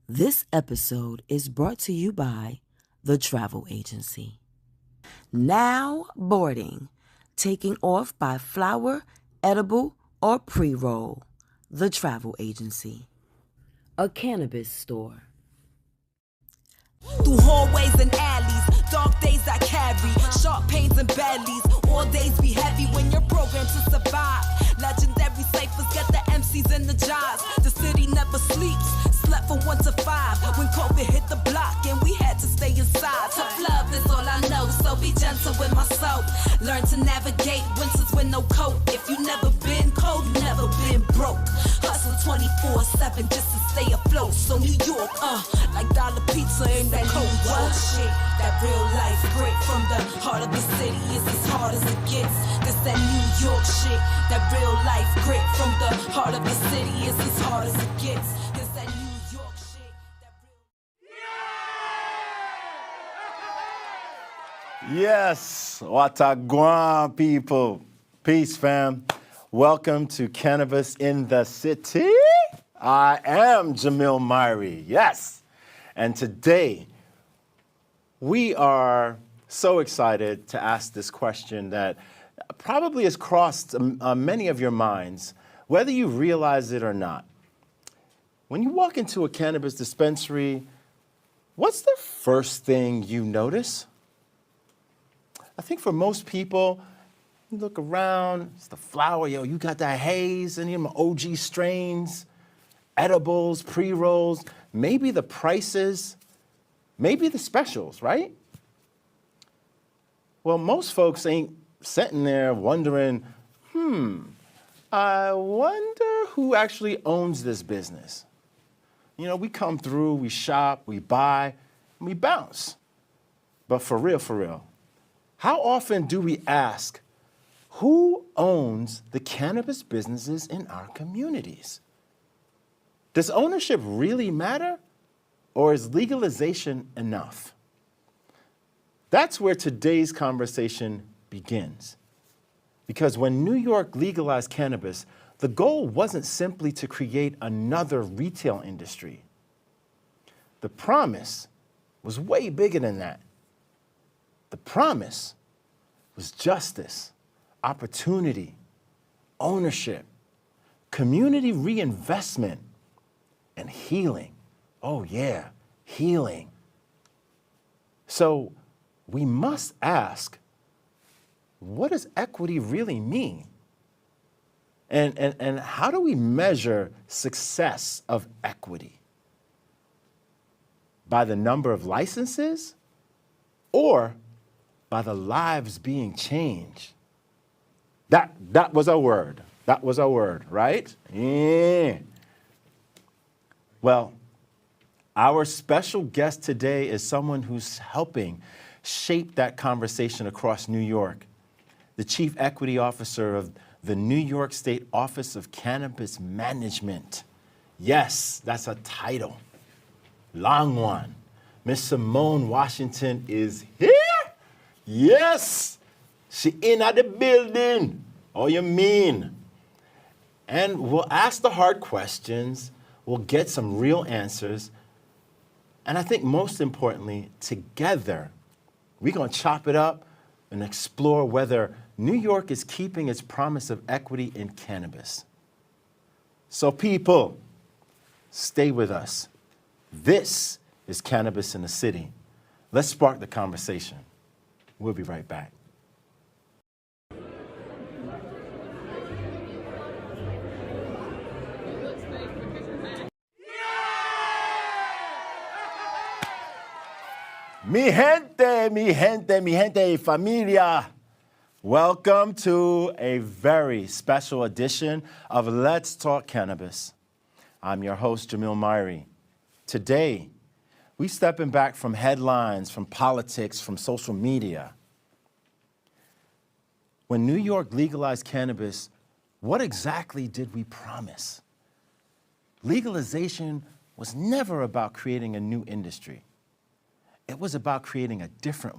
This episode is brought to you by the travel agency. Now boarding, taking off by flower, edible, or pre-roll. The travel agency. A cannabis store. Through hallways and alleys, dark days I carry, sharp pains and bellies. All days be heavy when you're programmed to survive. Legendary ciphers get the MCs and the jobs. The city never sleeps, slept from 1 to 5. When COVID hit the block and we had to stay inside. Tough love is all I know, so be gentle with my soul. Learn to navigate winters with no coat. If you never been cold, you never been broke. Hustle 24/7 just to stay afloat. So New York, like dollar pizza in the cold. What shit? That real life grit from the heart of the city is as hard as it gets. This that New York shit. That real life grit from the heart of the city is as hard as it gets. This that New York shit. That real... Yes, Watagwan people. Peace, fam. Welcome to Cannabis in the City. I am Jamil Myrie, yes. And today, we are so excited to ask this question that probably has crossed many of your minds, whether you realize it or not. When you walk into a cannabis dispensary, what's the first thing you notice? I think for most people, you look around, it's the flower, yo, you got that haze and them OG strains, edibles, pre-rolls, maybe the prices, maybe the specials, right? Well, most folks ain't sitting there wondering, I wonder who actually owns this business. You know, we come through, we shop, we buy, and we bounce. But for real, how often do we ask, who owns the cannabis businesses in our communities? Does ownership really matter, or is legalization enough? That's where today's conversation begins. Because when New York legalized cannabis, the goal wasn't simply to create another retail industry. The promise was way bigger than that. The promise was justice, opportunity, ownership, community reinvestment, and healing. Oh yeah, healing. So we must ask, what does equity really mean? And how do we measure success of equity? By the number of licenses or by the lives being changed? That was a word. That was a word, right? Yeah. Well, our special guest today is someone who's helping shape that conversation across New York. The Chief Equity Officer of the New York State Office of Cannabis Management. Yes, that's a title. Long one. Miss Simone Washington is here. Yes, she in at the building. Oh, you mean? And we'll ask the hard questions. We'll get some real answers. And I think most importantly, together, we're going to chop it up and explore whether New York is keeping its promise of equity in cannabis. So people, stay with us. This is Cannabis in the City. Let's spark the conversation. We'll be right back. Mi gente, familia. Welcome to a very special edition of Let's Talk Cannabis. I'm your host, Jamil Myrie. Today, we're stepping back from headlines, from politics, from social media. When New York legalized cannabis, what exactly did we promise? Legalization was never about creating a new industry. It was about creating a different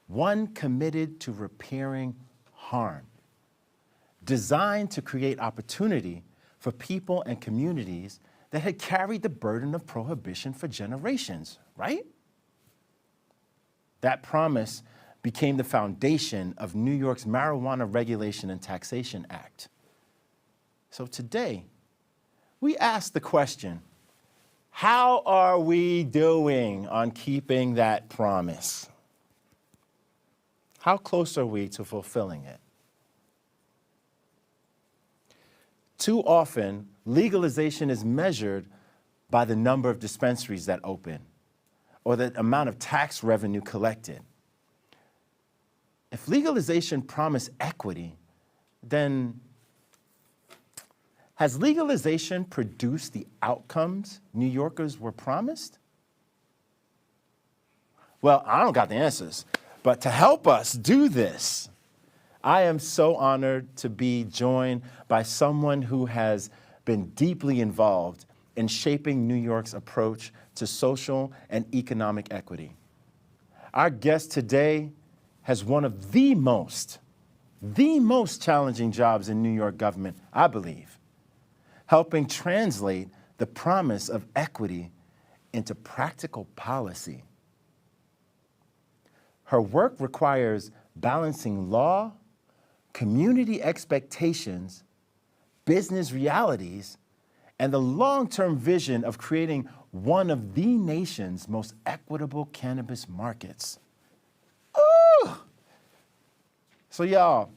one committed to repairing harm, designed to create opportunity for people and communities that had carried the burden of prohibition for generations, right? That promise became the foundation of New York's Marijuana Regulation and Taxation Act. So today, we ask the question, how are we doing on keeping that promise? How close are we to fulfilling it? Too often, legalization is measured by the number of dispensaries that open or the amount of tax revenue collected. If legalization promised equity, then has legalization produced the outcomes New Yorkers were promised? Well, I don't got the answers, but to help us do this, I am so honored to be joined by someone who has been deeply involved in shaping New York's approach to social and economic equity. Our guest today has one of the most challenging jobs in New York government, I believe, helping translate the promise of equity into practical policy. Her work requires balancing law, community expectations, business realities, and the long-term vision of creating one of the nation's most equitable cannabis markets. Ooh! So y'all,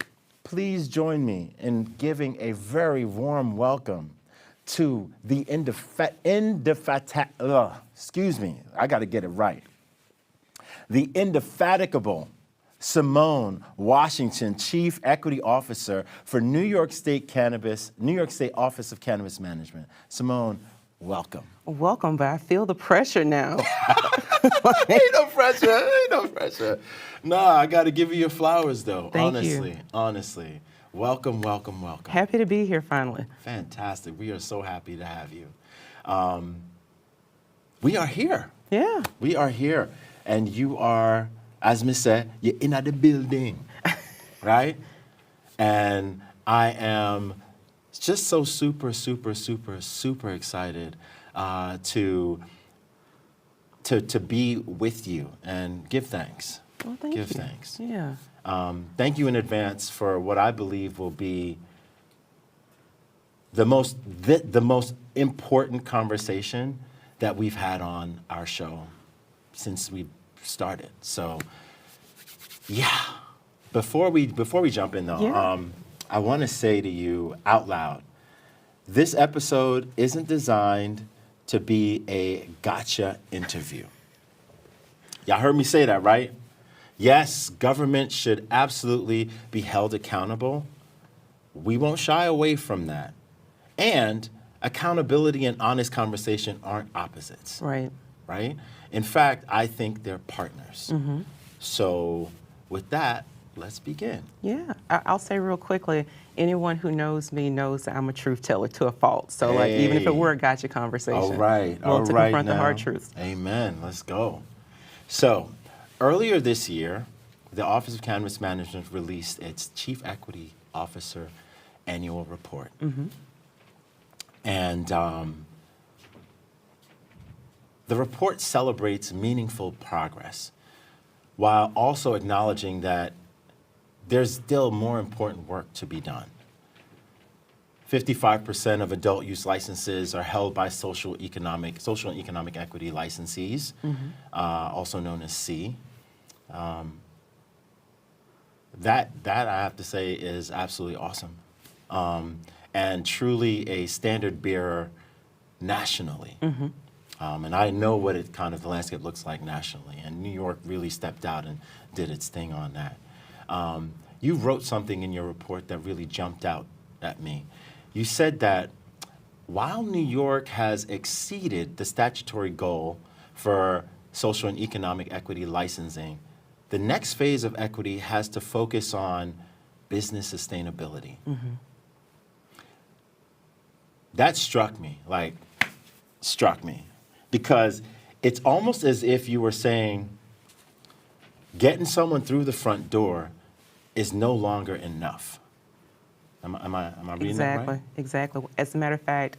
please join me in giving a very warm welcome to the indefatigable Simone Washington, Chief Equity Officer for New York State Office of Cannabis Management. Simone, welcome. Welcome, but I feel the pressure now. Ain't no pressure. Nah, I got to give you your flowers, though. Thank you. Honestly. Welcome. Happy to be here finally. Fantastic. We are so happy to have you. We are here. Yeah. We are here. And you are, as Miss said, you're in the building, right? And I am just so super excited to be with you and give thanks. Well, thank you. Thanks. Yeah. Thank you in advance for what I believe will be the most important conversation that we've had on our show since we started. So, yeah. Before we jump in though, Yeah. I want to say to you out loud, this episode isn't designed to be a gotcha interview. Y'all heard me say that, right? Yes, government should absolutely be held accountable. We won't shy away from that. And accountability and honest conversation aren't opposites. Right. Right? In fact, I think they're partners. Mm-hmm. So with that, let's begin. Yeah. I'll say real quickly, anyone who knows me knows that I'm a truth teller to a fault. So like, even if it were a gotcha conversation, all right, to confront the hard truths. Amen. Let's go. So earlier this year, the Office of Cannabis Management released its Chief Equity Officer annual report. Mm-hmm. And the report celebrates meaningful progress while also acknowledging that there's still more important work to be done. 55% of adult use licenses are held by social and economic equity licensees, also known as C. That I have to say is absolutely awesome, and truly a standard bearer nationally. Mm-hmm. And I know what the landscape looks like nationally, and New York really stepped out and did its thing on that. You wrote something in your report that really jumped out at me. You said that while New York has exceeded the statutory goal for social and economic equity licensing, the next phase of equity has to focus on business sustainability. Mm-hmm. That struck me, because it's almost as if you were saying getting someone through the front door is no longer enough. Am I reading that right? Exactly. As a matter of fact,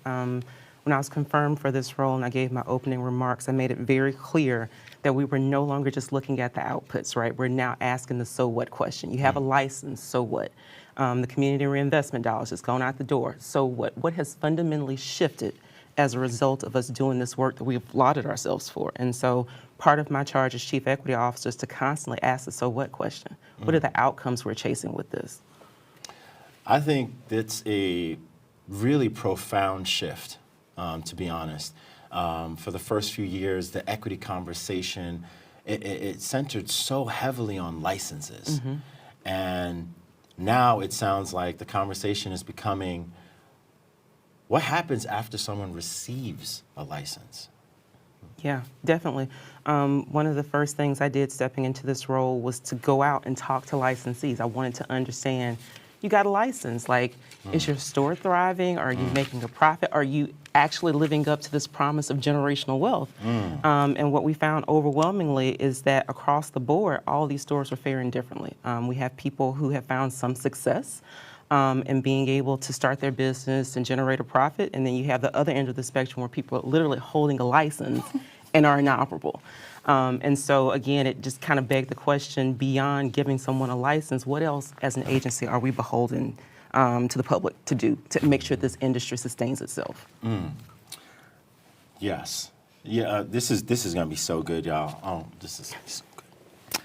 when I was confirmed for this role and I gave my opening remarks, I made it very clear that we were no longer just looking at the outputs, right? We're now asking the so what question. You have a license, so what? The community reinvestment dollars has gone out the door, so what? What has fundamentally shifted as a result of us doing this work that we've lauded ourselves for? And so part of my charge as Chief Equity Officer is to constantly ask the so what question. What are the outcomes we're chasing with this? I think that's a really profound shift, to be honest. For the first few years, the equity conversation, it centered so heavily on licenses. And now it sounds like the conversation is becoming, what happens after someone receives a license? Yeah, definitely. One of the first things I did stepping into this role was to go out and talk to licensees. I wanted to understand, you got a license, like, is your store thriving? Are you making a profit? Are you actually living up to this promise of generational wealth? And what we found overwhelmingly is that across the board, all these stores are faring differently. We have people who have found some success in being able to start their business and generate a profit. And then you have the other end of the spectrum where people are literally holding a license and are inoperable. And so, again, it just kind of begged the question, beyond giving someone a license, what else as an agency are we beholden to the public to do to make sure this industry sustains itself? Yes. Yeah, this is going to be so good, y'all. Oh, this is so good.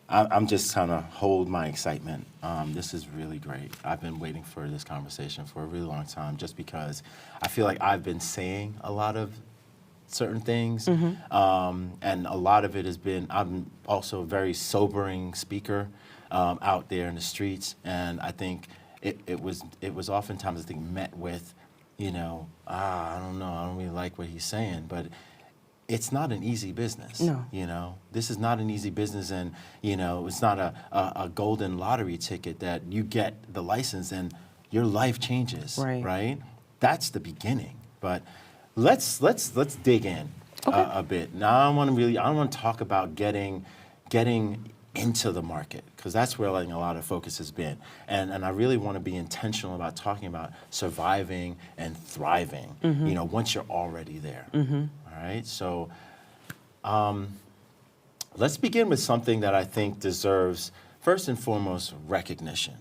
I'm just trying to hold my excitement. This is really great. I've been waiting for this conversation for a really long time, just because I feel like I've been saying a lot of certain things, and a lot of it has been, I'm also a very sobering speaker out there in the streets, and I think it was oftentimes, I think, met with, I don't know, I don't really like what he's saying, but it's not an easy business. No. This is not an easy business, and it's not a golden lottery ticket that you get the license and your life changes. Right? That's the beginning. But let's dig in a bit. Now I want to talk about getting into the market, because that's where, like, a lot of focus has been, and I really want to be intentional about talking about surviving and thriving. Once you're already there. All right, so let's begin with something that I think deserves, first and foremost, recognition.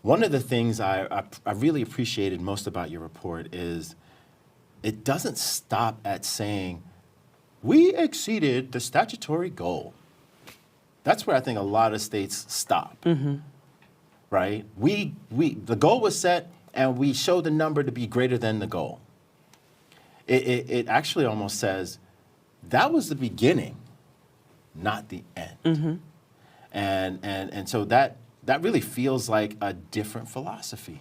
One of the things I really appreciated most about your report is it doesn't stop at saying, we exceeded the statutory goal. That's where I think a lot of states stop, right? The goal was set, and we showed the number to be greater than the goal. It actually almost says, that was the beginning, not the end. And so that really feels like a different philosophy.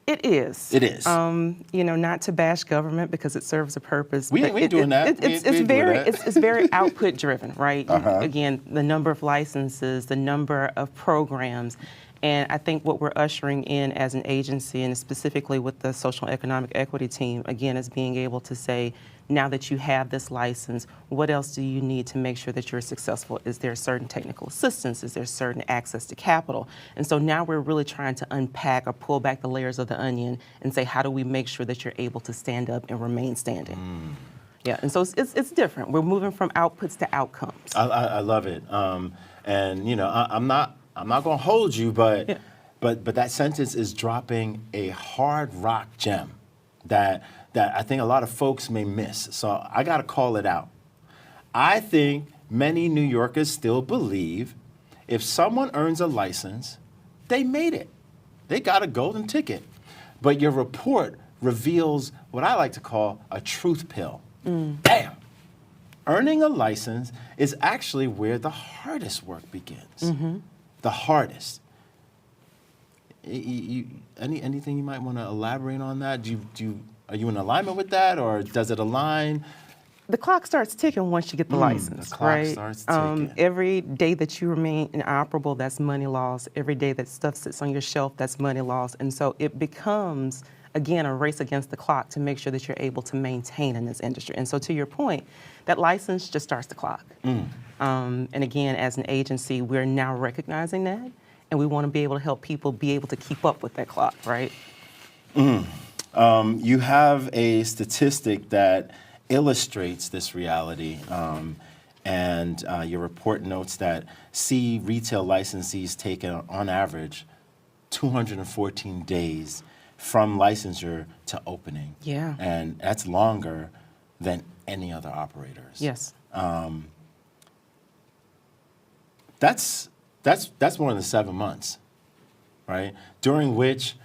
It is. It is. Not to bash government, because it serves a purpose. We ain't doing that. It's very output driven, right? Again, the number of licenses, the number of programs. And I think what we're ushering in as an agency, and specifically with the social and economic equity team, again, is being able to say, now that you have this license, what else do you need to make sure that you're successful? Is there certain technical assistance? Is there certain access to capital? And so now we're really trying to unpack or pull back the layers of the onion and say, how do we make sure that you're able to stand up and remain standing? Yeah, and so it's different. We're moving from outputs to outcomes. I love it. I'm not going to hold you, but that sentence is dropping a hard rock gem that I think a lot of folks may miss. So I got to call it out. I think many New Yorkers still believe if someone earns a license, they made it. They got a golden ticket. But your report reveals what I like to call a truth pill. Damn. Earning a license is actually where the hardest work begins. The hardest. Anything you might want to elaborate on that? Are you in alignment with that, or does it align? The clock starts ticking once you get the license, the clock right? starts ticking. Every day that you remain inoperable, that's money lost. Every day that stuff sits on your shelf, that's money lost. And so it becomes, again, a race against the clock to make sure that you're able to maintain in this industry. And so to your point, that license just starts the clock. And again, as an agency, we're now recognizing that, and we want to be able to help people be able to keep up with that clock, right? You have a statistic that illustrates this reality, and your report notes that retail licensees take on average 214 days from licensure to opening. Yeah. And that's longer than any other operators. Yes. That's more than 7 months, right? During which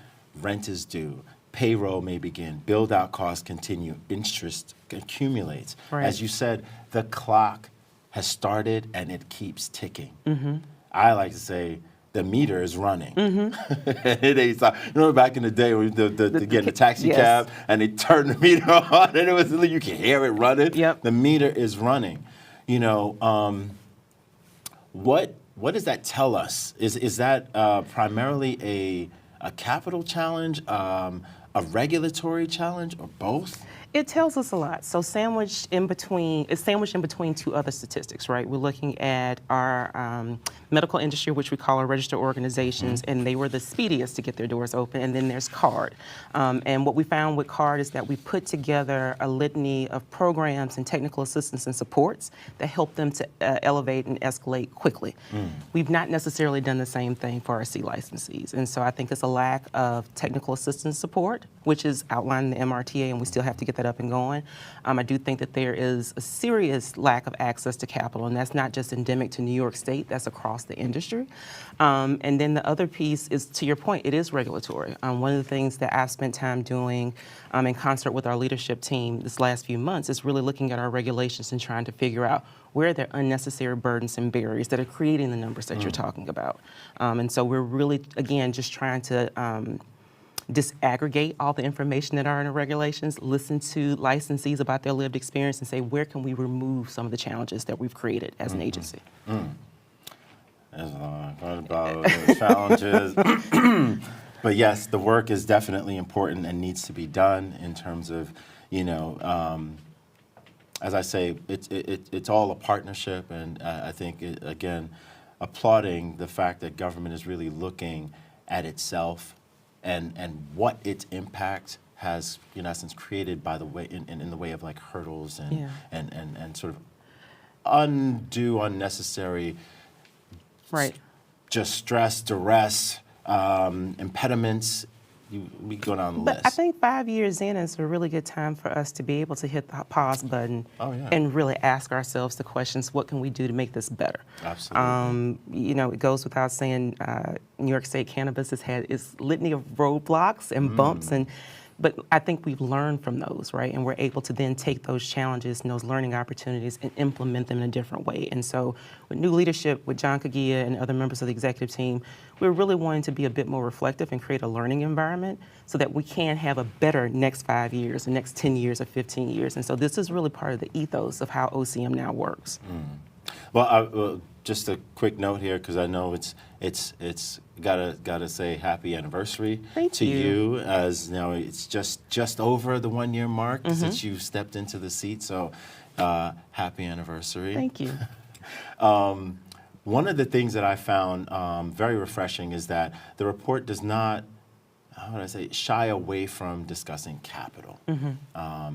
rent is due, payroll may begin, build-out costs continue, interest accumulates. Right. As you said, the clock has started and it keeps ticking. Mm-hmm. I like to say the meter is running. Mm-hmm. It ain't stop. You remember back in the day when they get in the taxi yes. cab and they turn the meter on and it was you can hear it running. Yep. The meter is running. You know, what does that tell us? Is that primarily a capital challenge, a regulatory challenge, or both? It tells us a lot. So it's sandwiched in between two other statistics, right? We're looking at our medical industry, which we call our registered organizations, and they were the speediest to get their doors open. And then there's CARD. And what we found with CARD is that we put together a litany of programs and technical assistance and supports that help them to elevate and escalate quickly. We've not necessarily done the same thing for our C licensees. And so I think it's a lack of technical assistance support, which is outlined in the MRTA, and we still have to get that up and going. I do think that there is a serious lack of access to capital, and that's not just endemic to New York State, that's across the industry. And then the other piece is, to your point, it is regulatory. One of the things that I've spent time doing in concert with our leadership team this last few months is really looking at our regulations and trying to figure out where are there unnecessary burdens and barriers that are creating the numbers that you're talking about. And so we're really, again, just trying to disaggregate all the information that are in the regulations, listen to licensees about their lived experience, and say, where can we remove some of the challenges that we've created as an agency? There's a lot about challenges. But yes, the work is definitely important and needs to be done in terms of, you know, as I say, it's all a partnership, and I think, again, applauding the fact that government is really looking at itself and what its impact has, in essence, created by the way in the way of like hurdles and sort of unnecessary, Right. just stress, duress, impediments. We go down the But list. I think 5 years in is a really good time for us to be able to hit the pause button and really ask ourselves the questions, what can we do to make this better? Absolutely. You know, it goes without saying, New York State cannabis has had its litany of roadblocks and bumps, but I think we've learned from those, right? And we're able to then take those challenges and those learning opportunities and implement them in a different way. And so with new leadership, with John Kagia and other members of the executive team, we're really wanting to be a bit more reflective and create a learning environment so that we can have a better next 5 years, the next 10 years, or 15 years. And so this is really part of the ethos of how OCM now works. Well, just a quick note here, because I know it's gotta say happy anniversary to you, as now it's just over the 1 year mark since you stepped into the seat. So happy anniversary. Thank you. One of the things that I found very refreshing is that the report does not, how would I say, shy away from discussing capital.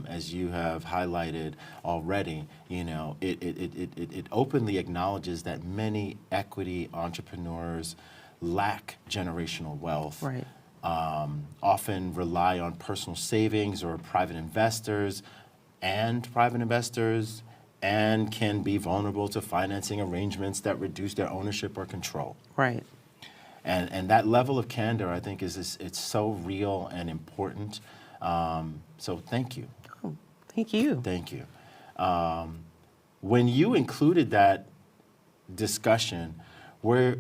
As you have highlighted already, you know, it openly acknowledges that many equity entrepreneurs lack generational wealth, Right. Often rely on personal savings or private investors, and can be vulnerable to financing arrangements that reduce their ownership or control. Right. And that level of candor, I think, it's so real and important. So thank you. Oh, thank you. Thank you. When you included that discussion, were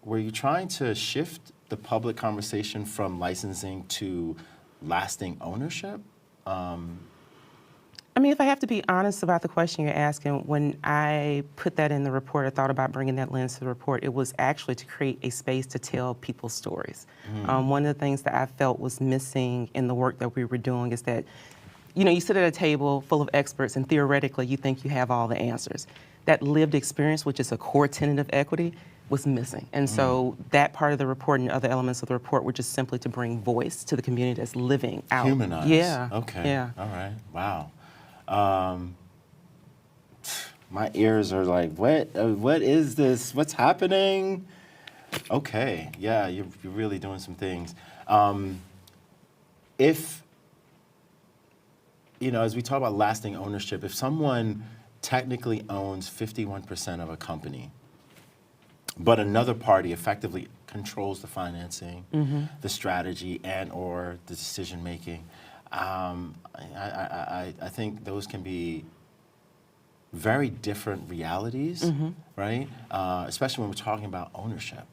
you trying to shift the public conversation from licensing to lasting ownership? I mean, if I have to be honest about the question you're asking, when I put that in the report, I thought about bringing that lens to the report. It was actually to create a space to tell people's stories. One of the things that I felt was missing in the work that we were doing is that, you know, you sit at a table full of experts and theoretically you think you have all the answers. That lived experience, which is a core tenet of equity, was missing. And so that part of the report and other elements of the report were just simply to bring voice to the community that's living out. Humanize. Yeah. Okay. Yeah. All right. Wow. My ears are like, what is this? What's happening? Okay. Yeah, you're really doing some things. If, as we talk about lasting ownership, if someone technically owns 51% of a company, but another party effectively controls the financing, the strategy, and or the decision making, I think those can be very different realities, right? Especially when we're talking about ownership.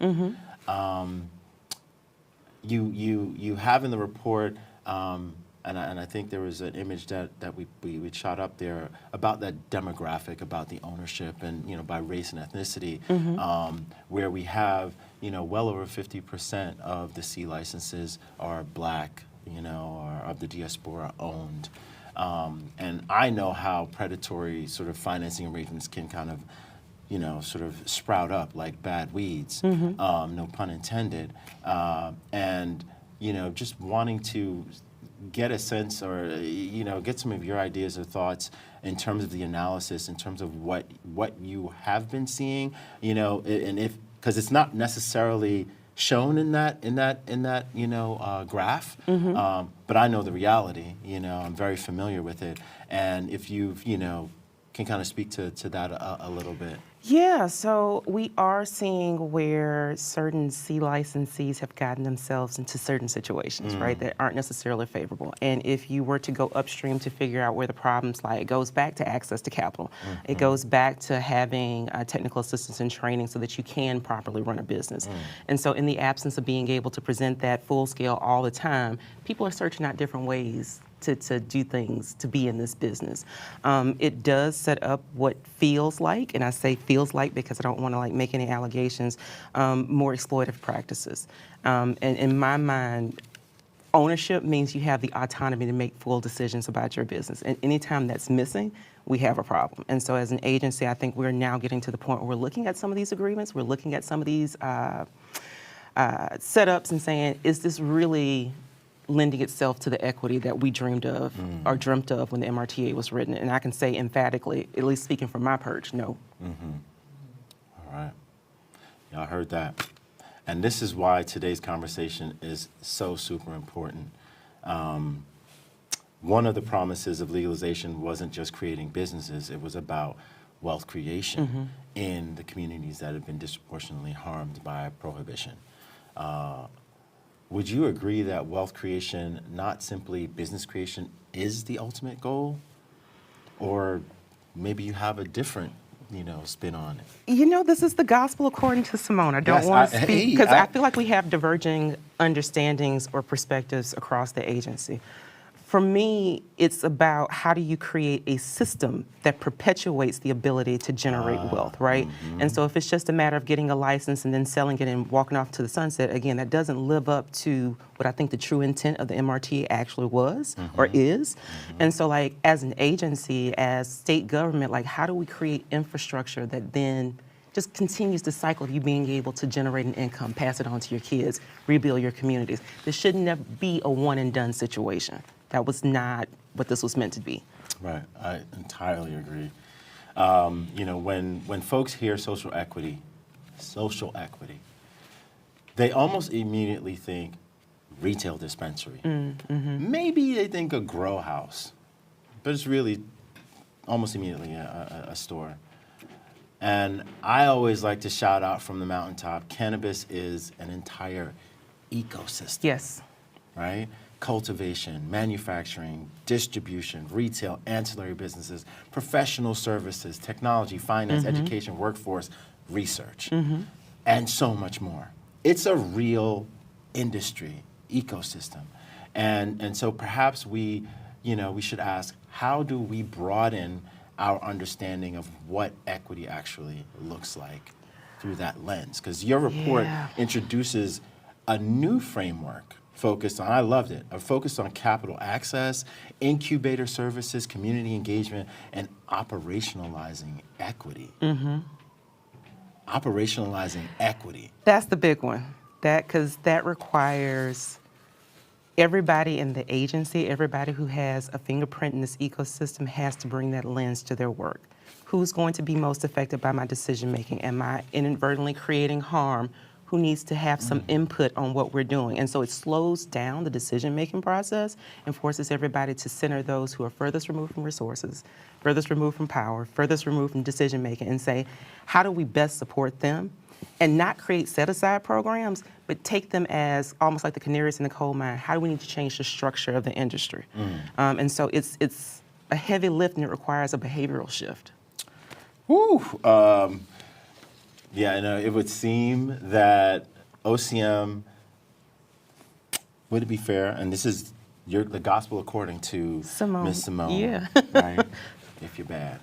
You have in the report, and I think there was an image that we shot up there about that demographic, about the ownership, and by race and ethnicity, where we have well over 50% of the C licenses are Black, or of the diaspora owned. And I know how predatory sort of financing arrangements can kind of, sort of sprout up like bad weeds, no pun intended. And, just wanting to get a sense or, get some of your ideas or thoughts in terms of the analysis, in terms of what you have been seeing, and if, because it's not necessarily shown in that graph, but I know the reality. I'm very familiar with it, and if you've can kind of speak to that a little bit. Yeah, so we are seeing where certain C licensees have gotten themselves into certain situations, right, that aren't necessarily favorable. And if you were to go upstream to figure out where the problems lie, it goes back to access to capital. It goes back to having technical assistance and training so that you can properly run a business. And so in the absence of being able to present that full scale all the time, people are searching out different ways to do things, to be in this business. It does set up what feels like, and I say feels like because I don't want to make any allegations, more exploitative practices. And in my mind, ownership means you have the autonomy to make full decisions about your business. And anytime that's missing, we have a problem. And so as an agency, I think we're now getting to the point where we're looking at some of these agreements, we're looking at some of these setups and saying, is this really lending itself to the equity that we dreamed of or dreamt of when the MRTA was written? And I can say emphatically, at least speaking from my perch, no. All right. Y'all heard that. And this is why today's conversation is so super important. One of the promises of legalization wasn't just creating businesses, it was about wealth creation in the communities that have been disproportionately harmed by prohibition. Would you agree that wealth creation, not simply business creation, is the ultimate goal? Or maybe you have a different, spin on it? This is the gospel according to Simone. I don't want to speak, because I feel like we have diverging understandings or perspectives across the agency. For me, it's about how do you create a system that perpetuates the ability to generate wealth, right? And so if it's just a matter of getting a license and then selling it and walking off to the sunset, again, that doesn't live up to what I think the true intent of the MRTA actually was or is. And so as an agency, as state government, how do we create infrastructure that then just continues the cycle of you being able to generate an income, pass it on to your kids, rebuild your communities? This should never be a one and done situation. That was not what this was meant to be. Right, I entirely agree. When folks hear social equity, they almost immediately think retail dispensary. Maybe they think a grow house, but it's really almost immediately a store. And I always like to shout out from the mountaintop, cannabis is an entire ecosystem. Yes. Right? Cultivation, manufacturing, distribution, retail, ancillary businesses, professional services, technology, finance, education, workforce, research, and so much more. It's a real industry, ecosystem. And so perhaps we should ask, how do we broaden our understanding of what equity actually looks like through that lens? Because your report introduces a new framework focused on, I loved it, focused on capital access, incubator services, community engagement, and operationalizing equity. operationalizing equity. That's the big one. Because that requires everybody in the agency, everybody who has a fingerprint in this ecosystem has to bring that lens to their work. Who's going to be most affected by my decision making? Am I inadvertently creating harm? Who needs to have some input on what we're doing? And so it slows down the decision making process and forces everybody to center those who are furthest removed from resources, furthest removed from power, furthest removed from decision making, and say, how do we best support them? And not create set-aside programs, but take them as almost like the canaries in the coal mine. How do we need to change the structure of the industry? And so it's a heavy lift, and it requires a behavioral shift. Woo! Yeah, it would seem that OCM, would it be fair, and this is the gospel according to Miss Simone, yeah. right? If you're bad.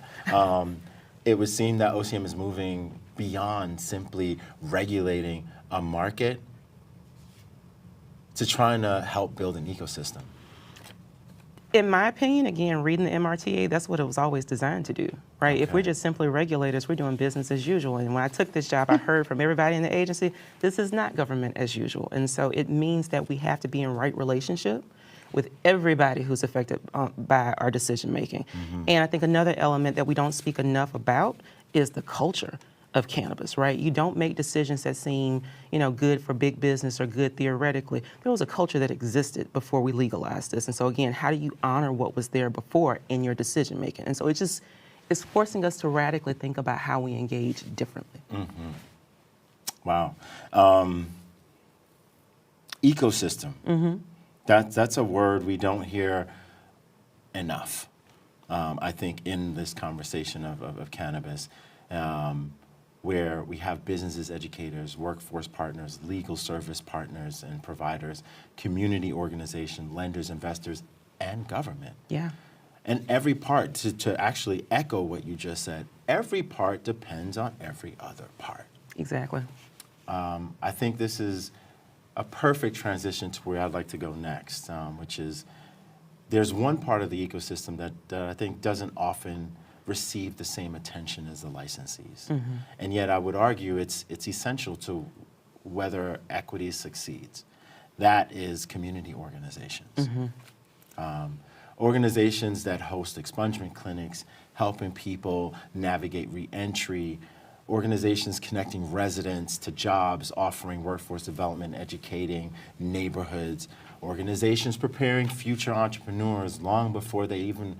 It would seem that OCM is moving beyond simply regulating a market to trying to help build an ecosystem. In my opinion, again, reading the MRTA, that's what it was always designed to do, right? Okay. If we're just simply regulators, we're doing business as usual. And when I took this job, I heard from everybody in the agency, this is not government as usual. And so it means that we have to be in right relationship with everybody who's affected by our decision making. And I think another element that we don't speak enough about is the culture of cannabis, right? You don't make decisions that seem, good for big business or good theoretically. There was a culture that existed before we legalized this. And so again, how do you honor what was there before in your decision making? And so it's forcing us to radically think about how we engage differently. Wow. Ecosystem. That's a word we don't hear enough, I think, in this conversation of cannabis. Where we have businesses, educators, workforce partners, legal service partners and providers, community organizations, lenders, investors, and government. Yeah. And every part, to actually echo what you just said, every part depends on every other part. Exactly. I think this is a perfect transition to where I'd like to go next, which is there's one part of the ecosystem that I think doesn't often receive the same attention as the licensees. And yet I would argue it's essential to whether equity succeeds. That is community organizations. Organizations that host expungement clinics, helping people navigate re-entry, organizations connecting residents to jobs, offering workforce development, educating neighborhoods, organizations preparing future entrepreneurs long before they even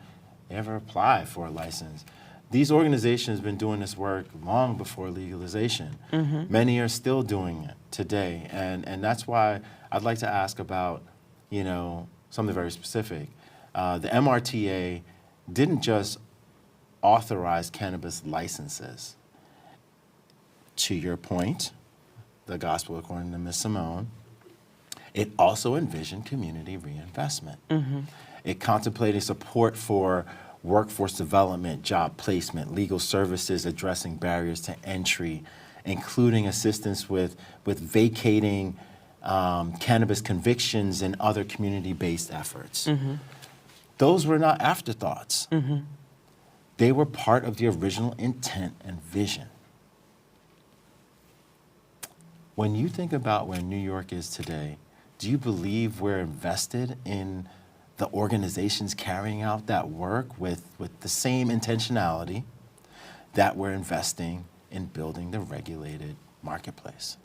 ever apply for a license. These organizations have been doing this work long before legalization. Many are still doing it today, and that's why I'd like to ask about, something very specific. The MRTA didn't just authorize cannabis licenses. To your point, the gospel according to Ms. Simone, it also envisioned community reinvestment. It contemplated support for workforce development, job placement, legal services addressing barriers to entry, including assistance with vacating cannabis convictions and other community-based efforts. Those were not afterthoughts. They were part of the original intent and vision. When you think about where New York is today, do you believe we're invested in the organizations carrying out that work with the same intentionality that we're investing in building the regulated marketplace?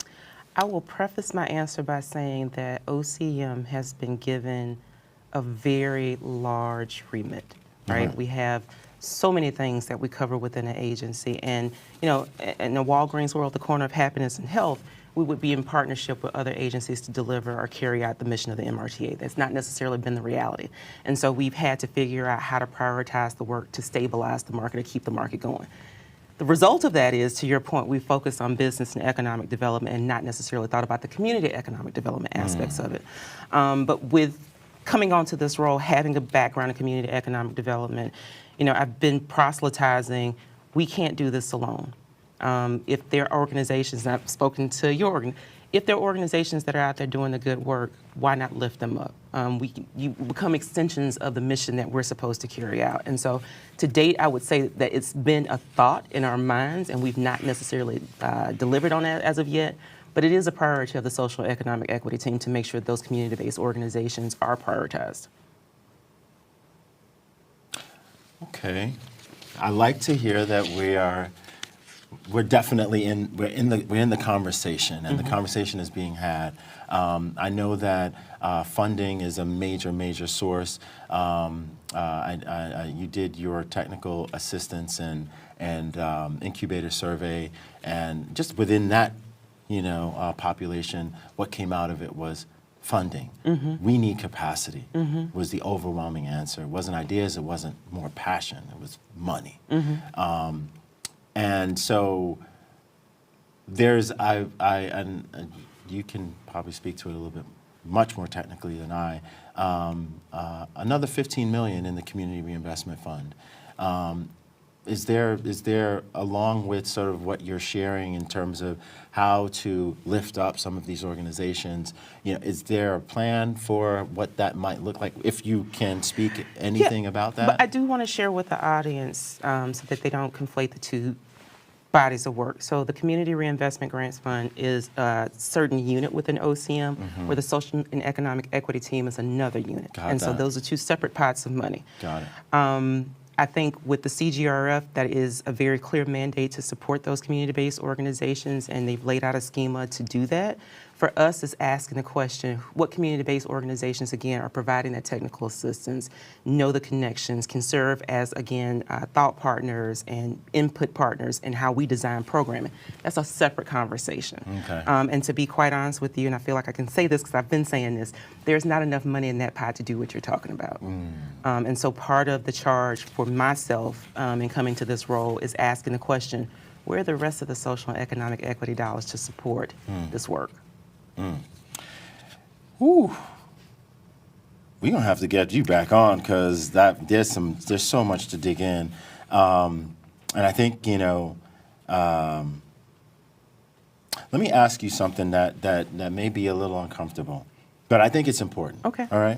I will preface my answer by saying that OCM has been given a very large remit, right? We have so many things that we cover within an agency. And, in the Walgreens world, the corner of happiness and health, we would be in partnership with other agencies to deliver or carry out the mission of the MRTA. That's not necessarily been the reality. And so we've had to figure out how to prioritize the work to stabilize the market, to keep the market going. The result of that is, to your point, we focused on business and economic development and not necessarily thought about the community economic development aspects of it. But with coming onto this role, having a background in community economic development, I've been proselytizing, we can't do this alone. If there are organizations, and I've spoken to your if there are organizations that are out there doing the good work, why not lift them up? You become extensions of the mission that we're supposed to carry out. And so to date, I would say that it's been a thought in our minds, and we've not necessarily delivered on that as of yet, but it is a priority of the social and economic equity team to make sure those community-based organizations are prioritized. Okay. I like to hear that we're definitely in the conversation, and the conversation is being had. I know that funding is a major source. You did your technical assistance and incubator survey, and just within that, population, what came out of it was funding. We need capacity was the overwhelming answer. It wasn't ideas, it wasn't more passion, it was money. And so there's, and you can probably speak to it a little bit much more technically than I, another $15 million in the Community Reinvestment Fund. Is there, along with sort of what you're sharing in terms of how to lift up some of these organizations, is there a plan for what that might look like, if you can speak anything about that? But I do want to share with the audience so that they don't conflate the two bodies of work. So the Community Reinvestment Grants Fund is a certain unit within OCM, where the Social and Economic Equity Team is another unit. So those are two separate pots of money. Got it. I think with the CGRF, that is a very clear mandate to support those community-based organizations, and they've laid out a schema to do that. For us, it's asking the question, what community-based organizations, again, are providing that technical assistance, know the connections, can serve as, again, thought partners and input partners in how we design programming. That's a separate conversation. Okay. And to be quite honest with you, and I feel like I can say this because I've been saying this, there's not enough money in that pot to do what you're talking about. And so part of the charge for myself in coming to this role is asking the question, where are the rest of the social and economic equity dollars to support this work? Ooh. We're gonna have to get you back on, because there's so much to dig in, and I think let me ask you something that may be a little uncomfortable, but I think it's important. Okay. All right.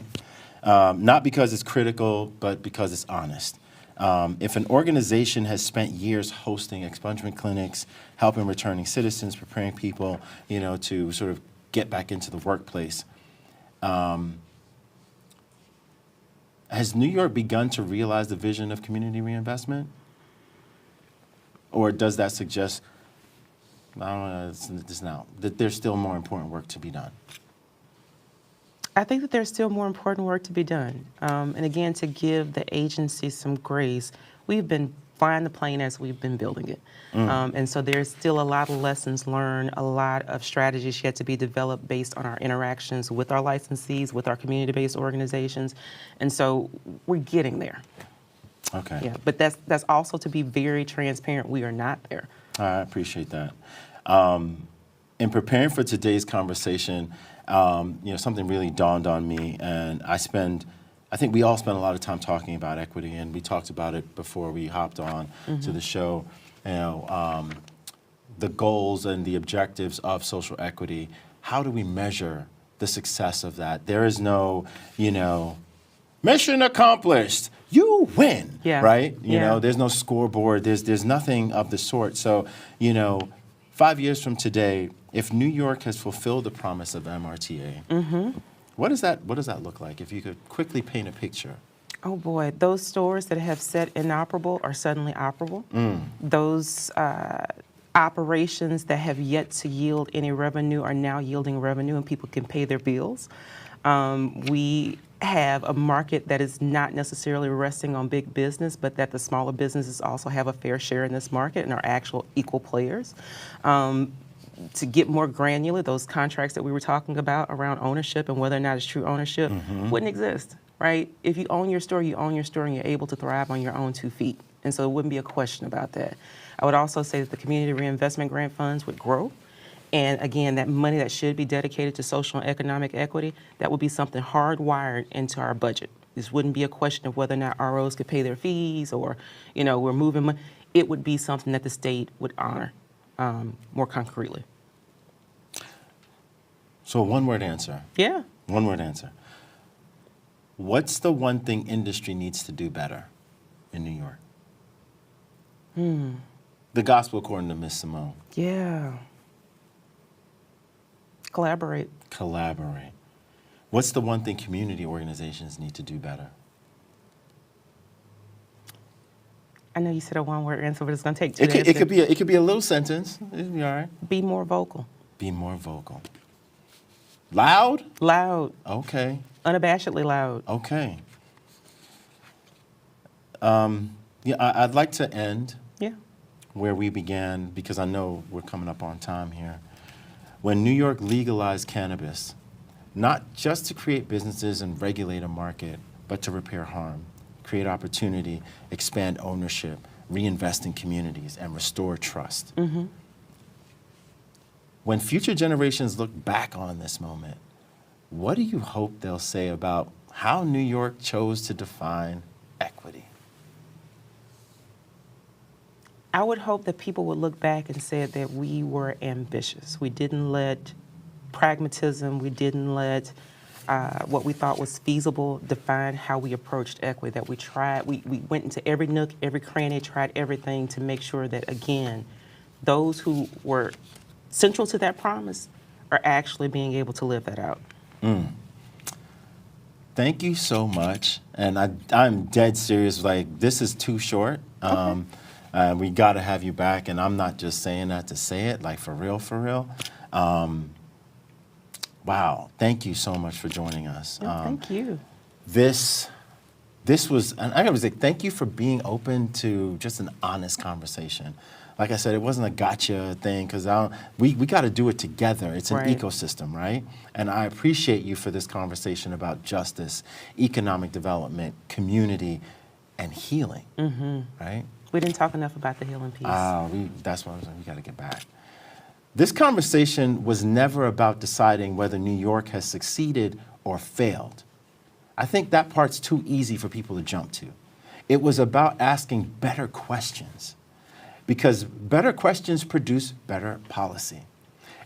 Not because it's critical, but because it's honest. If an organization has spent years hosting expungement clinics, helping returning citizens, preparing people, to sort of get back into the workplace, has New York begun to realize the vision of community reinvestment? Or does that suggest, I don't know, that there's still more important work to be done? I think that there's still more important work to be done. And again, to give the agency some grace, we've been flying the plane as we've been building it. And so there's still a lot of lessons learned, a lot of strategies yet to be developed based on our interactions with our licensees, with our community-based organizations. And so we're getting there. Okay. Yeah, but that's also to be very transparent. We are not there. I appreciate that. In preparing for today's conversation, something really dawned on me, and I think we all spend a lot of time talking about equity, and we talked about it before we hopped on to the show. The goals and the objectives of social equity. How do we measure the success of that? There is no, mission accomplished. You win, right? There's no scoreboard. There's nothing of the sort. So, 5 years from today, if New York has fulfilled the promise of MRTA, what does that look like? If you could quickly paint a picture. Oh boy, those stores that have said inoperable are suddenly operable. Those operations that have yet to yield any revenue are now yielding revenue, and people can pay their bills. We have a market that is not necessarily resting on big business, but that the smaller businesses also have a fair share in this market and are actual equal players. To get more granular, those contracts that we were talking about around ownership and whether or not it's true ownership wouldn't exist, right? If you own your store, and you're able to thrive on your own 2 feet. And so it wouldn't be a question about that. I would also say that the community reinvestment grant funds would grow. And again, that money that should be dedicated to social and economic equity, that would be something hardwired into our budget. This wouldn't be a question of whether or not ROs could pay their fees or, we're moving money. It would be something that the state would honor more concretely. So a one-word answer. Yeah. One-word answer. What's the one thing industry needs to do better in New York? The gospel according to Miss Simone. Yeah. Collaborate. Collaborate. What's the one thing community organizations need to do better? I know you said a one-word answer, but it's going to take two to It answer. could be a little sentence. It'll be all right. Be more vocal. Be more vocal. Loud? Loud. Okay. Unabashedly loud. Okay. Yeah, I'd like to end Yeah. where we began, because I know we're coming up on time here. When New York legalized cannabis, not just to create businesses and regulate a market, but to repair harm, create opportunity, expand ownership, reinvest in communities, and restore trust. When future generations look back on this moment, what do you hope they'll say about how New York chose to define equity? I would hope that people would look back and say that we were ambitious. We didn't let pragmatism, we didn't let what we thought was feasible define how we approached equity, that we tried, we went into every nook, every cranny, tried everything to make sure that, again, those who were central to that promise are actually being able to live that out. Thank you so much. And I'm dead serious, like, this is too short. We got to have you back, and I'm not just saying that to say it, like, for real, for real. Wow, thank you so much for joining us. Thank you. This was, and I gotta say, thank you for being open to just an honest conversation. Like I said, it wasn't a gotcha thing, because we got to do it together. It's an Right. ecosystem, right? And I appreciate you for this conversation about justice, economic development, community, and healing, right? We didn't talk enough about the healing piece. That's what I was like, we got to get back. This conversation was never about deciding whether New York has succeeded or failed. I think that part's too easy for people to jump to. It was about asking better questions, because better questions produce better policy.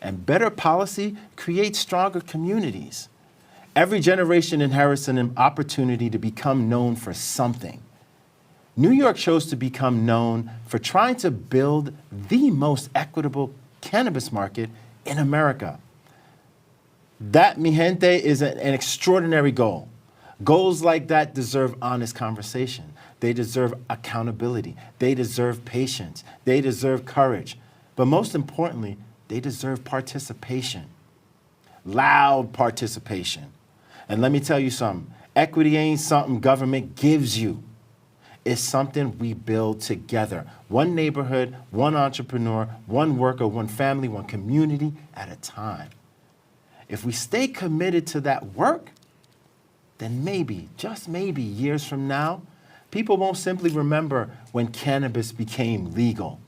And better policy creates stronger communities. Every generation inherits an opportunity to become known for something. New York chose to become known for trying to build the most equitable cannabis market in America. That, mi gente, is an extraordinary goal. Goals like that deserve honest conversation. They deserve accountability. They deserve patience. They deserve courage. But most importantly, they deserve participation. Loud participation. And let me tell you something. Equity ain't something government gives you. It's something we build together. One neighborhood, one entrepreneur, one worker, one family, one community at a time. If we stay committed to that work, then maybe, just maybe, years from now, people won't simply remember when cannabis became legal.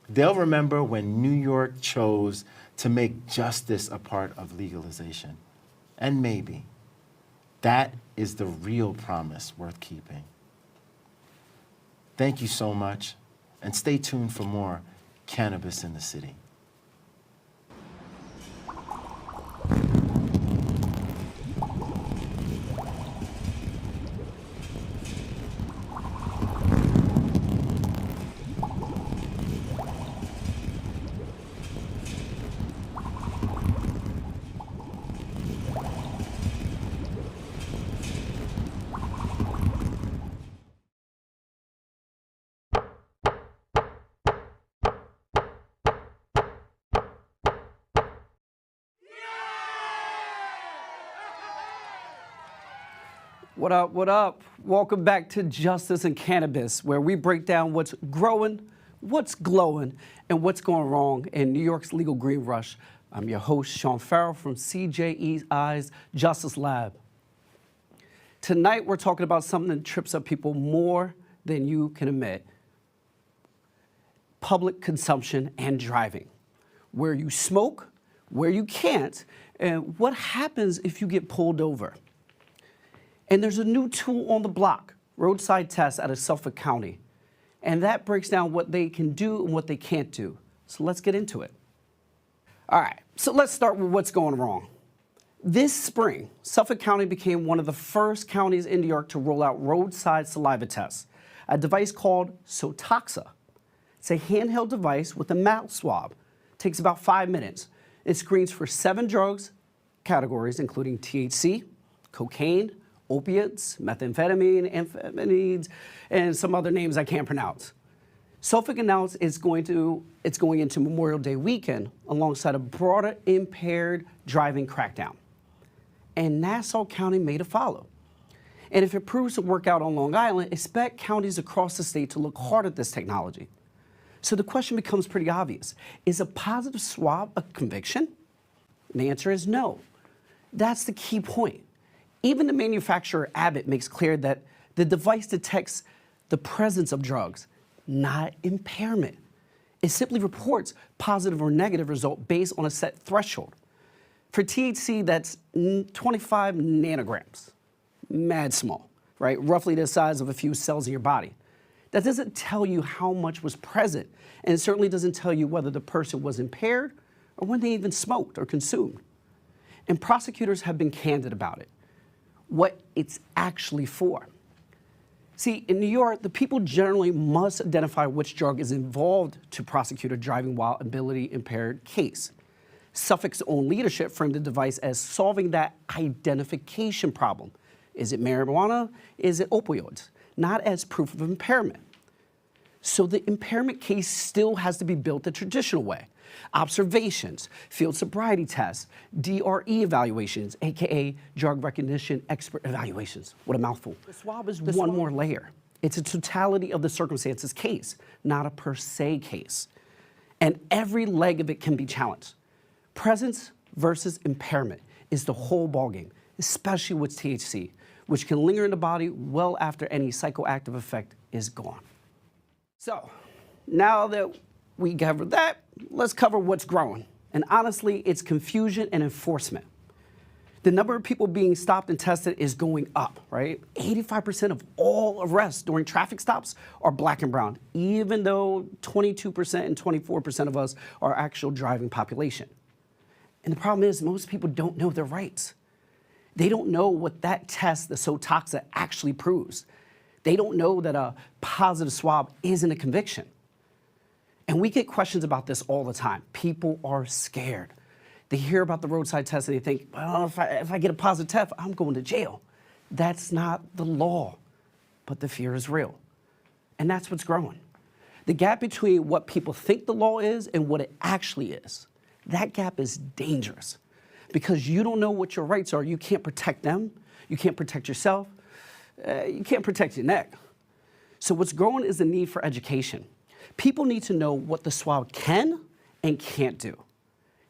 They'll remember when New York chose to make justice a part of legalization. And maybe that is the real promise worth keeping. Thank you so much, and stay tuned for more Cannabis in the City. What up, what up? Welcome back to Justice and Cannabis, where we break down what's growing, what's glowing, and what's going wrong in New York's legal green rush. I'm your host, Sean Farrell from CJEI's Justice Lab. Tonight, we're talking about something that trips up people more than you can admit. Public consumption and driving. Where you smoke, where you can't, and what happens if you get pulled over. And there's a new tool on the block, roadside tests out of Suffolk County. And that breaks down what they can do and what they can't do. So let's get into it. All right, so let's start with what's going wrong. This spring, Suffolk County became one of the first counties in New York to roll out roadside saliva tests, a device called Sotoxa. It's a handheld device with a mouth swab. It takes about 5 minutes. It screens for 7 drugs categories, including THC, cocaine, opiates, methamphetamine, amphetamines, and some other names I can't pronounce. Suffolk announced it's going into Memorial Day weekend alongside a broader impaired driving crackdown. And Nassau County made a follow. And if it proves to work out on Long Island, expect counties across the state to look hard at this technology. So the question becomes pretty obvious. Is a positive swab a conviction? And the answer is no. That's the key point. Even the manufacturer Abbott makes clear that the device detects the presence of drugs, not impairment. It simply reports positive or negative result based on a set threshold. For THC, that's 25 nanograms, mad small, right? Roughly the size of a few cells in your body. That doesn't tell you how much was present, and it certainly doesn't tell you whether the person was impaired or when they even smoked or consumed. And prosecutors have been candid about it, what it's actually for. See, in New York, the people generally must identify which drug is involved to prosecute a driving while ability impaired case. Suffolk's own leadership framed the device as solving that identification problem. Is it marijuana? Is it opioids? Not as proof of impairment. So the impairment case still has to be built the traditional way. Observations, field sobriety tests, DRE evaluations, AKA drug recognition expert evaluations. What a mouthful. The swab is one more layer. It's a totality of the circumstances case, not a per se case. And every leg of it can be challenged. Presence versus impairment is the whole ballgame, especially with THC, which can linger in the body well after any psychoactive effect is gone. So, now that we covered that, let's cover what's growing. And honestly, it's confusion and enforcement. The number of people being stopped and tested is going up, right? 85% of all arrests during traffic stops are black and brown, even though 22% and 24% of us are actual driving population. And the problem is most people don't know their rights. They don't know what that test, the Sotoxa, actually proves. They don't know that a positive swab isn't a conviction. And we get questions about this all the time. People are scared. They hear about the roadside test and they think, well, if I get a positive test, I'm going to jail. That's not the law, but the fear is real. And that's what's growing. The gap between what people think the law is and what it actually is, that gap is dangerous because you don't know what your rights are. You can't protect them. You can't protect yourself. You can't protect your neck. So what's growing is the need for education. People need to know what the swab can and can't do.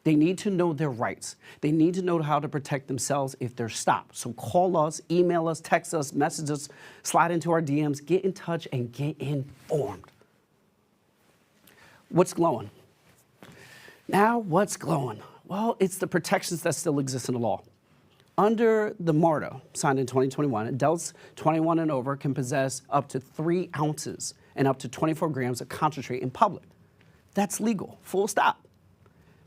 They need to know their rights. They need to know how to protect themselves if they're stopped. So call us, email us, text us, message us, slide into our DMs, get in touch, and get informed. What's glowing? Now, what's glowing? Well, it's the protections that still exist in the law. Under the MARTA, signed in 2021, adults 21 and over can possess up to 3 ounces and up to 24 grams of concentrate in public. That's legal, full stop.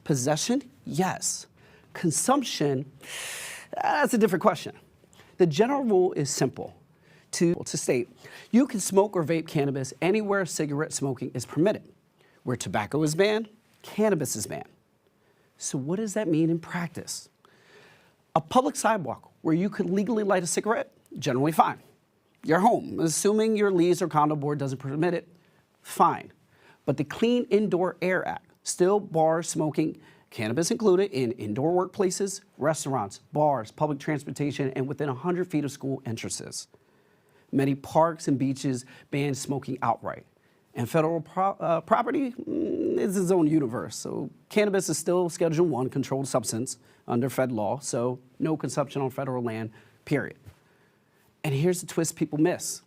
Possession, yes. Consumption, that's a different question. The general rule is simple. To state, you can smoke or vape cannabis anywhere cigarette smoking is permitted. Where tobacco is banned, cannabis is banned. So what does that mean in practice? A public sidewalk where you could legally light a cigarette, generally fine. Your home, assuming your lease or condo board doesn't permit it, fine. But the Clean Indoor Air Act still bars smoking, cannabis included, in indoor workplaces, restaurants, bars, public transportation, and within 100 feet of school entrances. Many parks and beaches ban smoking outright. And federal property is its own universe. So cannabis is still Schedule I controlled substance under Fed law, so no consumption on federal land, period. And here's the twist people miss.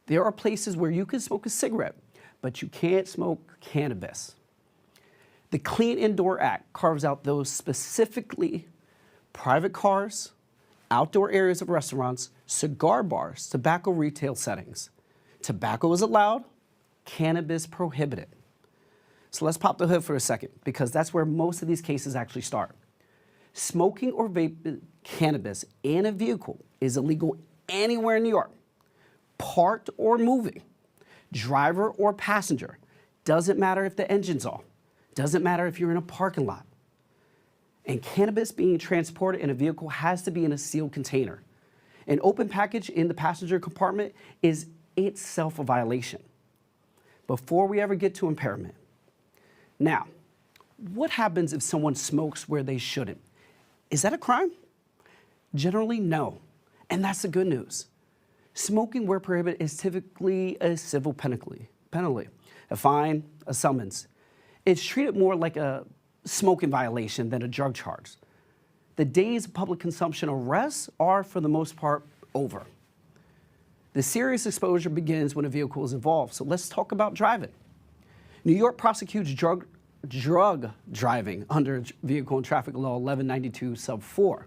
There are places where you can smoke a cigarette, but you can't smoke cannabis. The Clean Indoor Act carves out those specifically private cars, outdoor areas of restaurants, cigar bars, tobacco retail settings. Tobacco is allowed, cannabis prohibited. So let's pop the hood for a second, because that's where most of these cases actually start. Smoking or vaping cannabis in a vehicle is illegal anywhere in New York. Parked or moving, driver or passenger, doesn't matter if the engine's off, doesn't matter if you're in a parking lot. And cannabis being transported in a vehicle has to be in a sealed container. An open package in the passenger compartment is itself a violation before we ever get to impairment. Now, what happens if someone smokes where they shouldn't? Is that a crime? Generally, no. And that's the good news. Smoking where prohibited is typically a civil penalty, a fine, a summons. It's treated more like a smoking violation than a drug charge. The days of public consumption arrests are, for the most part, over. The serious exposure begins when a vehicle is involved. So let's talk about driving. New York prosecutes drug driving under Vehicle and Traffic Law 1192 sub 4,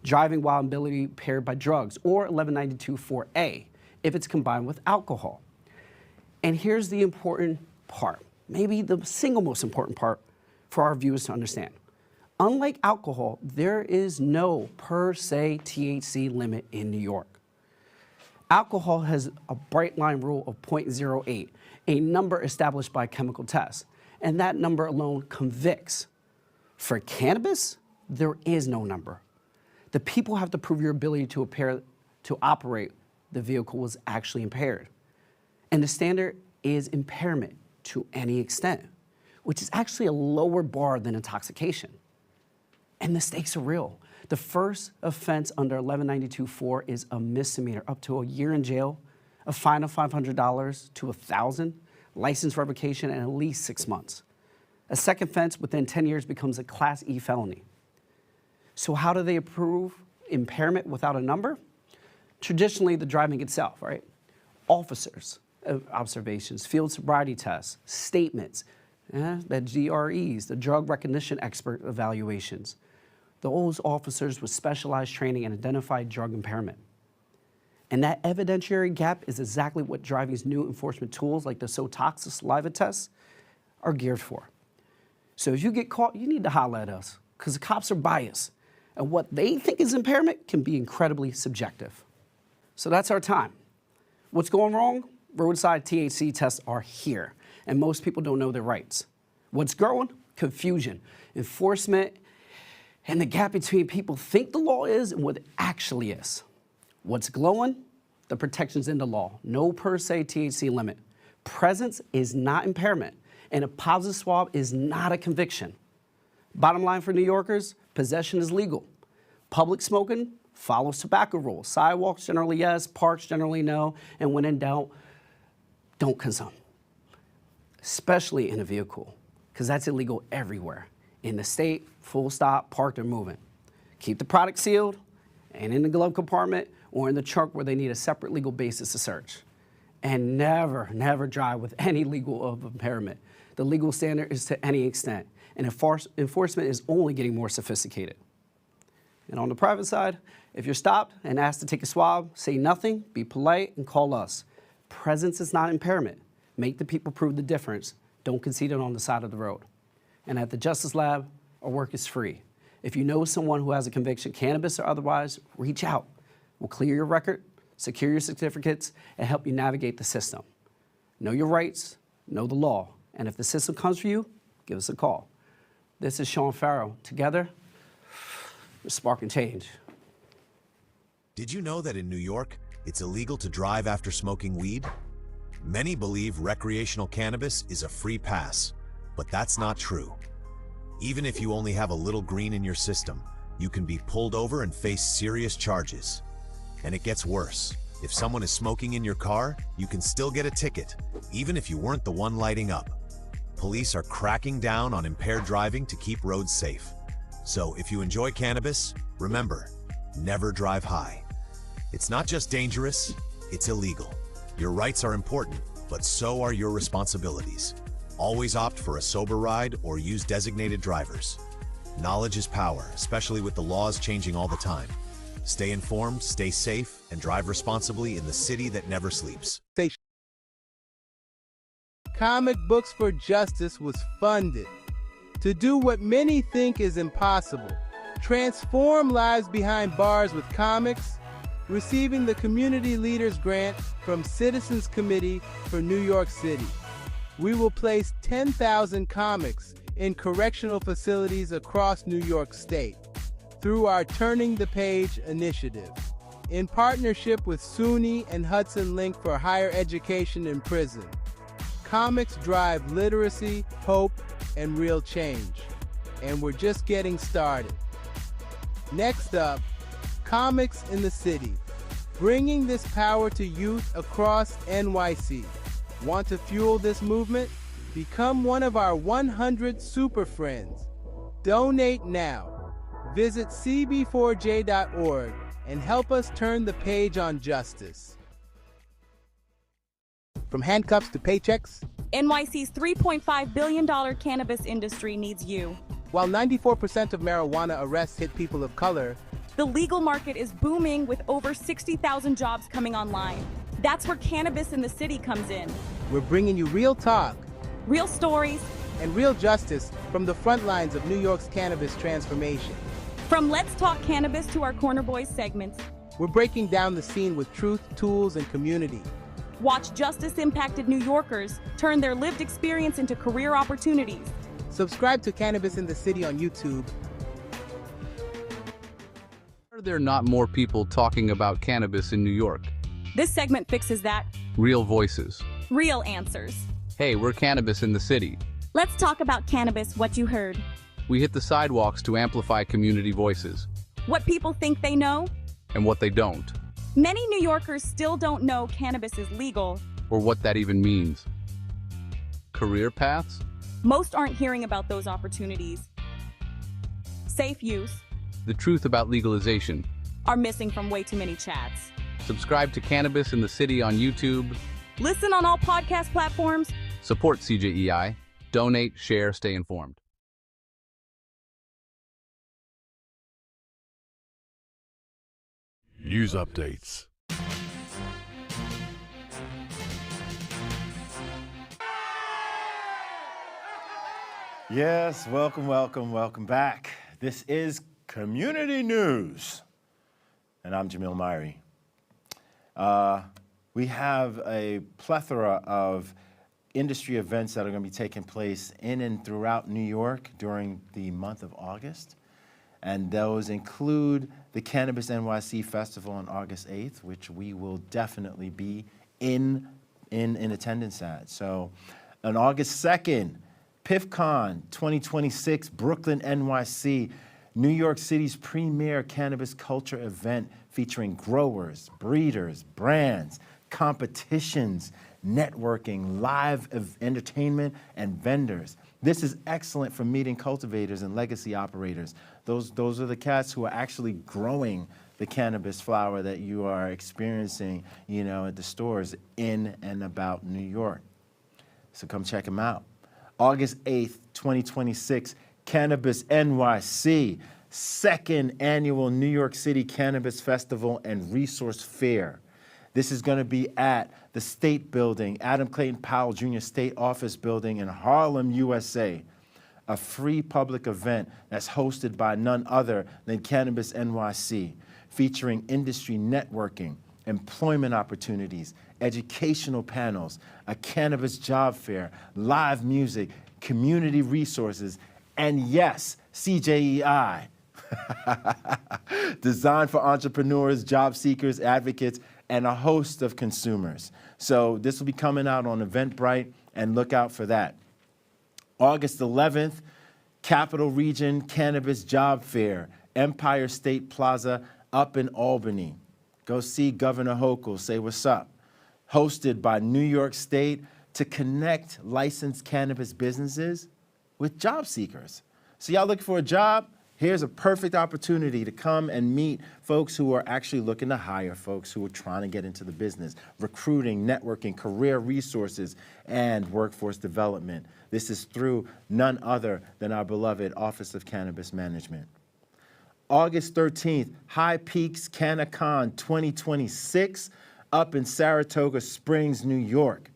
driving while mobility impaired by drugs, or 1192 4A, if it's combined with alcohol. And here's the important part, maybe the single most important part for our viewers to understand. Unlike alcohol, there is no per se THC limit in New York. Alcohol has a bright line rule of 0.08, a number established by chemical tests, and that number alone convicts. For cannabis, there is no number. The people have to prove your ability to operate the vehicle was actually impaired. And the standard is impairment to any extent, which is actually a lower bar than intoxication. And the stakes are real. The first offense under 1192-4 is a misdemeanor, up to a year in jail, a fine of $500 to $1,000, license revocation, and at least 6 months. A second offense within 10 years becomes a Class E felony. So how do they approve impairment without a number? Traditionally, the driving itself, right? Officers, observations, field sobriety tests, statements, the DREs, the drug recognition expert evaluations. Those officers with specialized training and identified drug impairment. And that evidentiary gap is exactly what driving's new enforcement tools like the SOTOX saliva tests are geared for. So if you get caught, you need to holler at us, because the cops are biased, and what they think is impairment can be incredibly subjective. So that's our time. What's going wrong? Roadside THC tests are here, and most people don't know their rights. What's growing? Confusion, enforcement, and the gap between people think the law is and what it actually is. What's glowing? The protections in the law. No per se THC limit. Presence is not impairment, and a positive swab is not a conviction. Bottom line for New Yorkers, possession is legal. Public smoking follows tobacco rules. Sidewalks generally yes, parks generally no, and when in doubt, don't consume. Especially in a vehicle, because that's illegal everywhere. In the state, full stop, parked or moving. Keep the product sealed and in the glove compartment or in the trunk where they need a separate legal basis to search. And never, never drive with any legal of impairment. The legal standard is to any extent, and enforcement is only getting more sophisticated. And on the private side, if you're stopped and asked to take a swab, say nothing, be polite, and call us. Presence is not impairment. Make the people prove the difference. Don't concede it on the side of the road. And at the Justice Lab, our work is free. If you know someone who has a conviction, cannabis or otherwise, reach out. We'll clear your record, secure your certificates, and help you navigate the system. Know your rights, know the law, and if the system comes for you, give us a call. This is Sean Farrow. Together, we're sparking change. Did you know that in New York, it's illegal to drive after smoking weed? Many believe recreational cannabis is a free pass, but that's not true. Even if you only have a little green in your system, you can be pulled over and face serious charges. And it gets worse. If someone is smoking in your car, you can still get a ticket, even if you weren't the one lighting up. Police are cracking down on impaired driving to keep roads safe. So if you enjoy cannabis, remember, never drive high. It's not just dangerous, it's illegal. Your rights are important, but so are your responsibilities. Always opt for a sober ride or use designated drivers. Knowledge is power, especially with the laws changing all the time. Stay informed, stay safe, and drive responsibly in the city that never sleeps. Comic Books for Justice was funded to do what many think is impossible: transform lives behind bars with comics, receiving the Community Leaders Grant from Citizens Committee for New York City. We will place 10,000 comics in correctional facilities across New York State through our Turning the Page initiative. In partnership with SUNY and Hudson Link for Higher Education in Prison, comics drive literacy, hope, and real change. And we're just getting started. Next up, Comics in the City, bringing this power to youth across NYC. Want to fuel this movement? Become one of our 100 super friends. Donate now. Visit cb4j.org and help us turn the page on justice. From handcuffs to paychecks, NYC's $3.5 billion cannabis industry needs you. while 94% of marijuana arrests hit people of color, The legal market is booming with over 60,000 jobs coming online. That's where Cannabis in the City comes in. we're bringing you real talk Real stories, and real justice from the front lines of New York's cannabis transformation. from Let's Talk Cannabis to our Corner Boys segments. We're breaking down the scene with truth, tools, and community. Watch justice-impacted New Yorkers turn their lived experience into career opportunities. Subscribe to Cannabis in the City on YouTube. Why are there not more people talking about cannabis in New York? This segment fixes that. Real voices. Real answers. Hey, we're Cannabis in the City. Let's talk about cannabis, what you heard. We hit the sidewalks to amplify community voices, What people think they know. and what they don't, Many New Yorkers still don't know cannabis is legal. or what that even means. Career paths? Most aren't hearing about those opportunities. Safe use The truth about legalization. are missing from way too many chats. Subscribe to Cannabis in the City on YouTube. Listen on all podcast platforms. Support CJEI. Donate, share, stay informed. News updates. Yes, welcome back. This is Community News, and I'm Jamil Myrie. We have a plethora of industry events that are going to be taking place in and throughout New York during the month of August, and those include the Cannabis NYC Festival on August 8th, which we will definitely be in attendance at. So on August 2nd, PIFCon 2026, Brooklyn, NYC, New York City's premier cannabis culture event featuring growers, breeders, brands, competitions, networking, live entertainment, and vendors. This is excellent for meeting cultivators and legacy operators. Those are the cats who are actually growing the cannabis flower that you are experiencing, at the stores in and about New York. So come check them out. August 8th, 2026, Cannabis NYC, second annual New York City Cannabis Festival and Resource Fair. This is going to be at the State Building, Adam Clayton Powell Jr. State Office Building in Harlem, USA. A free public event that's hosted by none other than Cannabis NYC, featuring industry networking, employment opportunities, educational panels, a cannabis job fair, live music, community resources, and yes, CJEI. Designed for entrepreneurs, job seekers, advocates, and a host of consumers. So this will be coming out on Eventbrite, and look out for that. August 11th, Capital Region Cannabis Job Fair, Empire State Plaza up in Albany. Go see Governor Hochul, say what's up. Hosted by New York State to connect licensed cannabis businesses with job seekers. So y'all looking for a job? Here's a perfect opportunity to come and meet folks who are actually looking to hire folks who are trying to get into the business, recruiting, networking, career resources, and workforce development. This is through none other than our beloved Office of Cannabis Management. August 13th, High Peaks CannaCon 2026 up in Saratoga Springs, New York.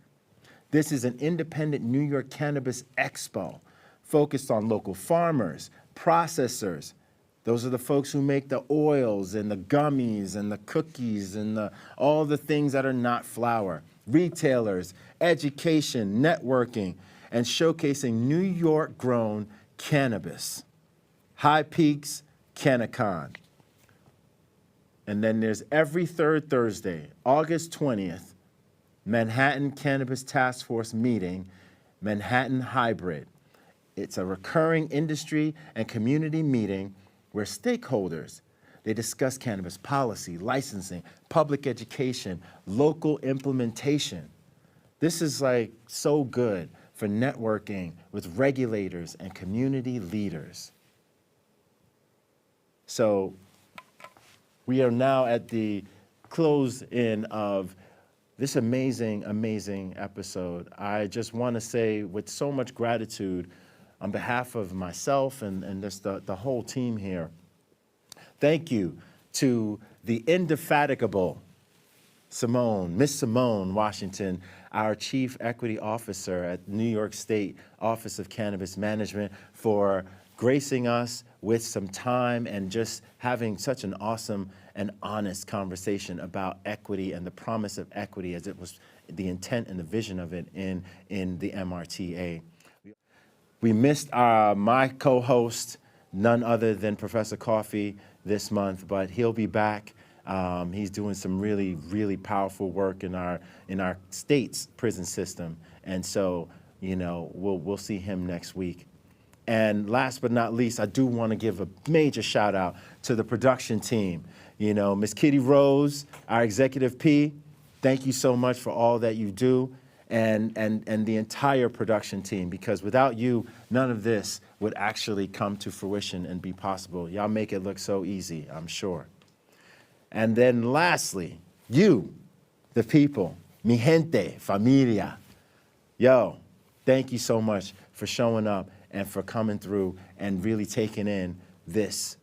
This is an independent New York Cannabis Expo focused on local farmers, processors. Those are the folks who make the oils and the gummies and the cookies and all the things that are not flour. Retailers, education, networking, and showcasing New York-grown cannabis. High Peaks, CannaCon. And then there's every third Thursday, August 20th, Manhattan Cannabis Task Force meeting, Manhattan Hybrid. It's a recurring industry and community meeting where stakeholders, they discuss cannabis policy, licensing, public education, local implementation. This is like so good for networking with regulators and community leaders. So we are now at the close in of this amazing, amazing episode. I just want to say with so much gratitude on behalf of myself and just the whole team here, thank you to the indefatigable Miss Simone Washington, our Chief Equity Officer at New York State Office of Cannabis Management, for gracing us with some time and just having such an awesome and honest conversation about equity and the promise of equity as it was the intent and the vision of it in the MRTA. We missed my co-host, none other than Professor Coffie this month, but he'll be back. He's doing some really, really powerful work in our state's prison system. And so, you know, we'll see him next week. And last but not least, I do want to give a major shout out to the production team. You know, Miss Kitty Rose, our executive P, thank you so much for all that you do, and the entire production team, because without you, none of this would actually come to fruition and be possible. Y'all make it look so easy, I'm sure. And then lastly, you, the people, mi gente, familia. Yo, thank you so much for showing up and for coming through and really taking in this,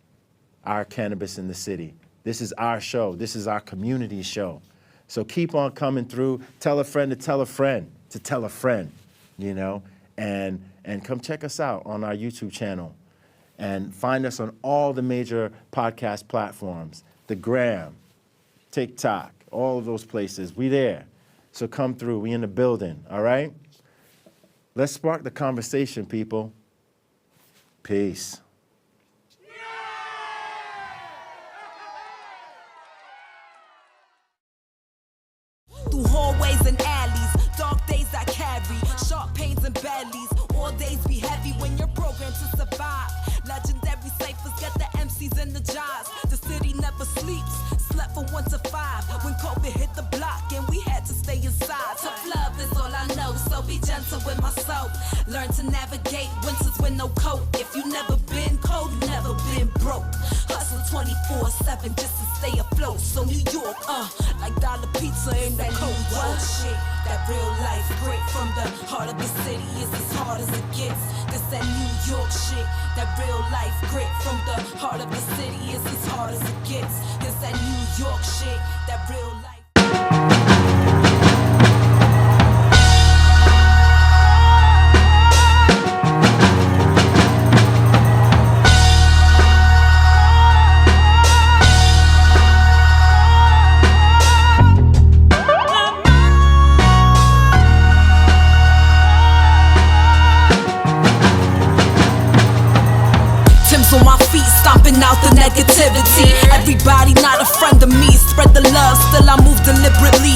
our Cannabis in the City. This is our show. This is our community show. So keep on coming through. Tell a friend to tell a friend to tell a friend, you know, and come check us out on our YouTube channel and find us on all the major podcast platforms, the Gram, TikTok, all of those places. We there. So come through. We in the building, all right? Let's spark the conversation, people. Peace. Through hallways and alleys, dark days I carry, sharp pains and bellies. All days be heavy when you're programmed to survive. Legendary ciphers get the MCs in the jars. The city never sleeps, slept from 1 to 5. When COVID hit the block and we had to stay inside. Tough love is all I know, so be gentle with my soul. Learn to navigate winters with no coat. If you never been cold, you never been broke. Hustle 24/7 just to stay afloat. So New York, like dollar pizza in the cold. York shit, that real life grit from the heart of the city is as hard as it gets. This that New York shit, that real life grit from the heart of the city is as hard as it gets. This that New York shit, that real life. On my feet, stomping out the negativity. Everybody not a friend of me. Spread the love, still I move deliberately.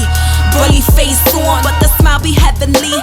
Bully face on, but the smile be heavenly.